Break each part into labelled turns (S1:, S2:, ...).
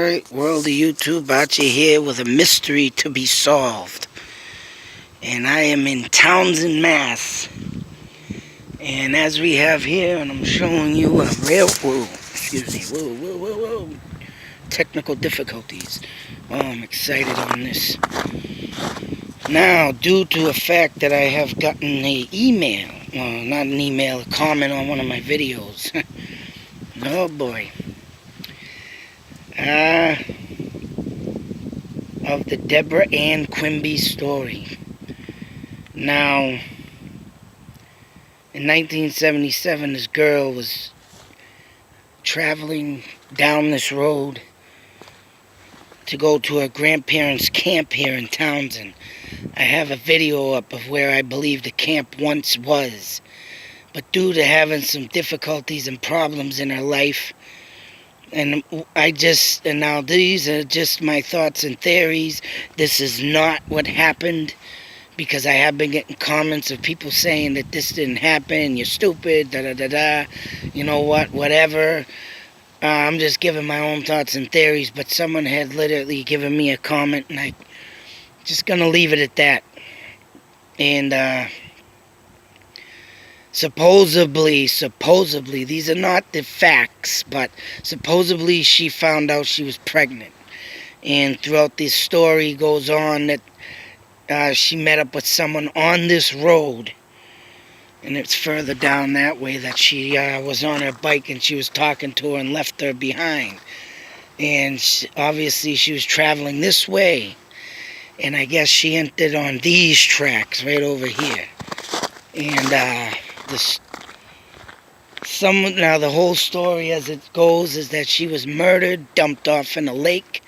S1: Alright, world of YouTube, Archie here with a mystery to be solved. And I am in Townsend, Mass. And as we have here, and I'm showing you a whoa, technical difficulties. Oh, I'm excited on this. Now, due to a fact that I have gotten an email, well, not an email, a comment on one of my videos. Oh boy. Of the Deborah Quimby story. Now, in 1977, this girl was traveling down this road to go to her grandparents' camp here in Townsend. I have a video up of where I believe the camp once was. But due to having some difficulties and problems in her life, and now these are just my thoughts and theories. This is not what happened, because I have been getting comments of people saying that this didn't happen, you're stupid, da-da-da-da, you know what, whatever. I'm just giving my own thoughts and theories, but someone had literally given me a comment, and I'm just going to leave it at that. And, supposedly, these are not the facts, but supposedly she found out she was pregnant. And throughout this story goes on that she met up with someone on this road. And it's further down that way that she was on her bike and she was talking to her and left her behind. And obviously she was traveling this way. And I guess she entered on these tracks right over here. And now the whole story as it goes is that she was murdered, dumped off in a lake.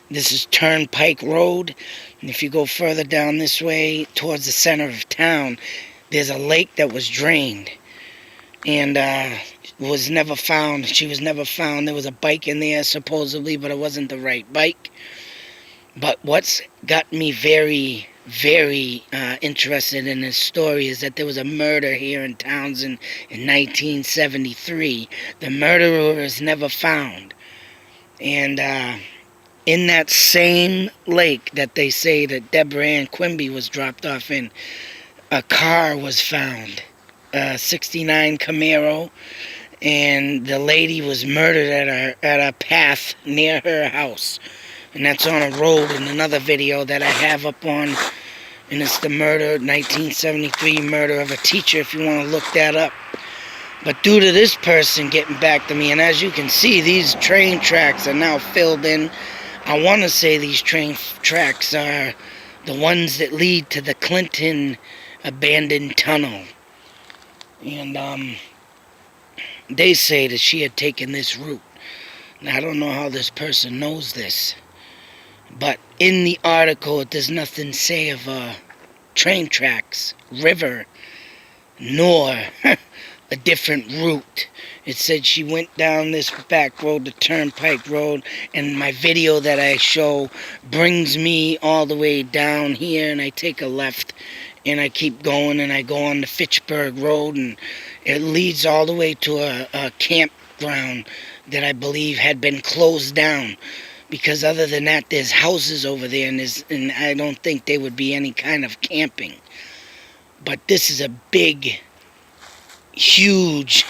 S1: This is Turnpike Road, and if you go further down this way towards the center of town, there's a lake that was drained and was never found. She was never found. There was a bike in there supposedly, but it wasn't the right bike. But what's got me very interested in this story is that there was a murder here in Townsend in 1973. The murderer is never found. And in that same lake that they say that Deborah Quimby was dropped off in, a car was found, a 69 Camaro, and the lady was murdered at a path near her house. And that's on a road in another video that I have up on. And it's the 1973 murder of a teacher, if you want to look that up. But due to this person getting back to me, and as you can see, these train tracks are now filled in. I want to say these train tracks are the ones that lead to the Clinton abandoned tunnel. And they say that she had taken this route. Now, I don't know how this person knows this. But in the article, it does nothing say of train tracks, river, nor a different route. It said she went down this back road, the Turnpike Road, and my video that I show brings me all the way down here, and I take a left, and I keep going, and I go on the Fitchburg Road, and it leads all the way to a campground that I believe had been closed down. Because other than that, there's houses over there, and I don't think there would be any kind of camping. But this is a big, huge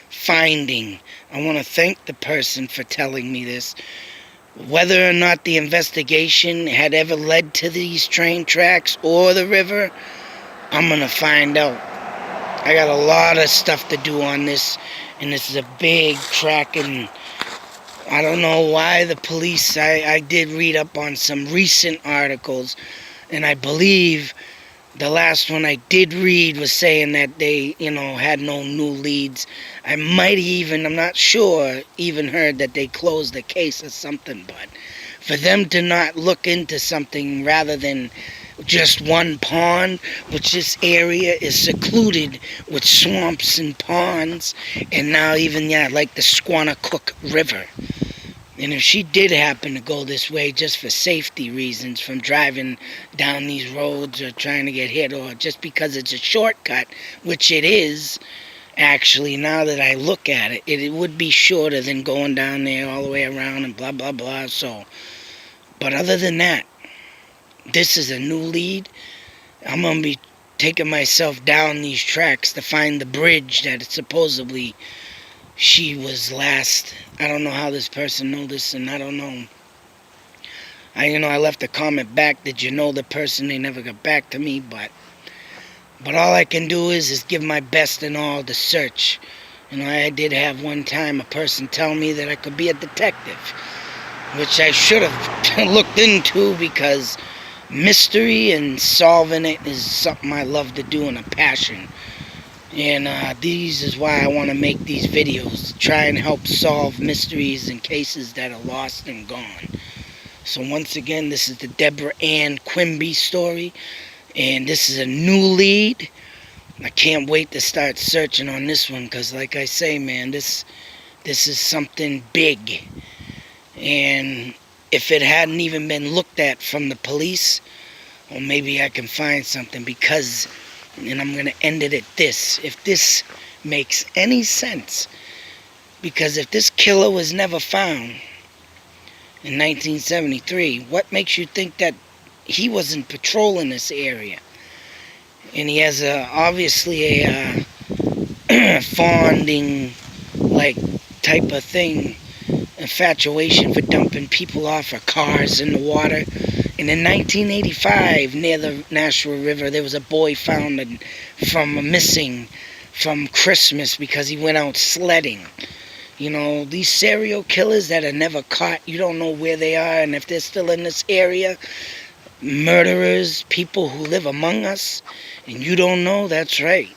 S1: finding. I want to thank the person for telling me this. Whether or not the investigation had ever led to these train tracks or the river, I'm going to find out. I got a lot of stuff to do on this, and this is a big track, and I don't know why the police, I did read up on some recent articles, and I believe the last one I did read was saying that they, had no new leads. I might even, I'm not sure, even heard that they closed the case or something, but for them to not look into something rather than just one pond, which this area is secluded with swamps and ponds, and now even, like the Squannacook River. And if she did happen to go this way just for safety reasons from driving down these roads or trying to get hit, or just because it's a shortcut, which it is, Actually, now that I look at it, it would be shorter than going down there all the way around and blah, blah, blah. So, but other than that, this is a new lead. I'm going to be taking myself down these tracks to find the bridge that supposedly she was last. I don't know how this person knew this, and I don't know. I left a comment back. Did you know the person? They never got back to me, but all I can do is give my best in all the search. I did have one time a person tell me that I could be a detective, which I should have looked into, because mystery and solving it is something I love to do and a passion. And these is why I want to make these videos, to try and help solve mysteries and cases that are lost and gone. So once again, this is the Deborah Quimby story, and this is a new lead. I can't wait to start searching on this one, because like I say, man, this is something big. And if it hadn't even been looked at from the police, well, maybe I can find something, because, and I'm going to end it at this, if this makes any sense, because if this killer was never found in 1973, what makes you think that he wasn't patrolling this area? And he has obviously a fawning like type of thing, infatuation for dumping people off of cars in the water. And in 1985, near the Nashua River, there was a boy found missing from Christmas because he went out sledding. These serial killers that are never caught, you don't know where they are, and if they're still in this area, murderers, people who live among us, and you don't know, that's right.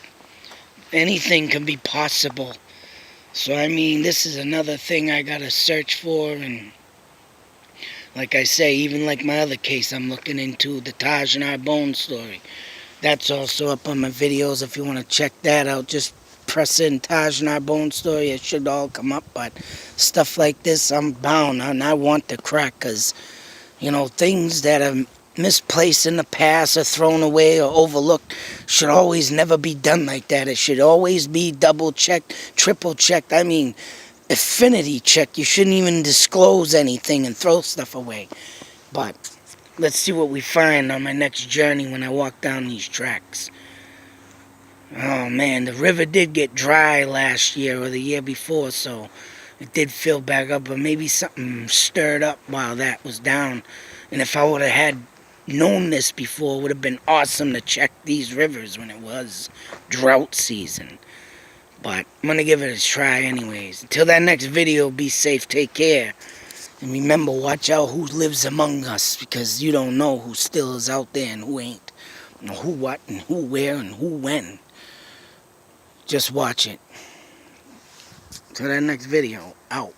S1: Anything can be possible. So, this is another thing I gotta search for, and like I say, even like my other case I'm looking into, the Taj Narbonne story. That's also up on my videos if you want to check that out. Just press in Taj Narbonne story, it should all come up. But stuff like this, I'm bound, and I want to crack, because, things that are misplaced in the past or thrown away or overlooked should always never be done like that. It should always be double checked, triple checked. Affinity check. You shouldn't even disclose anything and throw stuff away. But let's see what we find on my next journey when I walk down these tracks. Oh man, the river did get dry last year or the year before, so it did fill back up, but maybe something stirred up while that was down. And if I would have had known this before, it would have been awesome to check these rivers when it was drought season. But I'm going to give it a try anyways. Until that next video, be safe, take care. And remember, watch out who lives among us, because you don't know who still is out there and who ain't. And who what and who where and who when. Just watch it. Till that next video, out.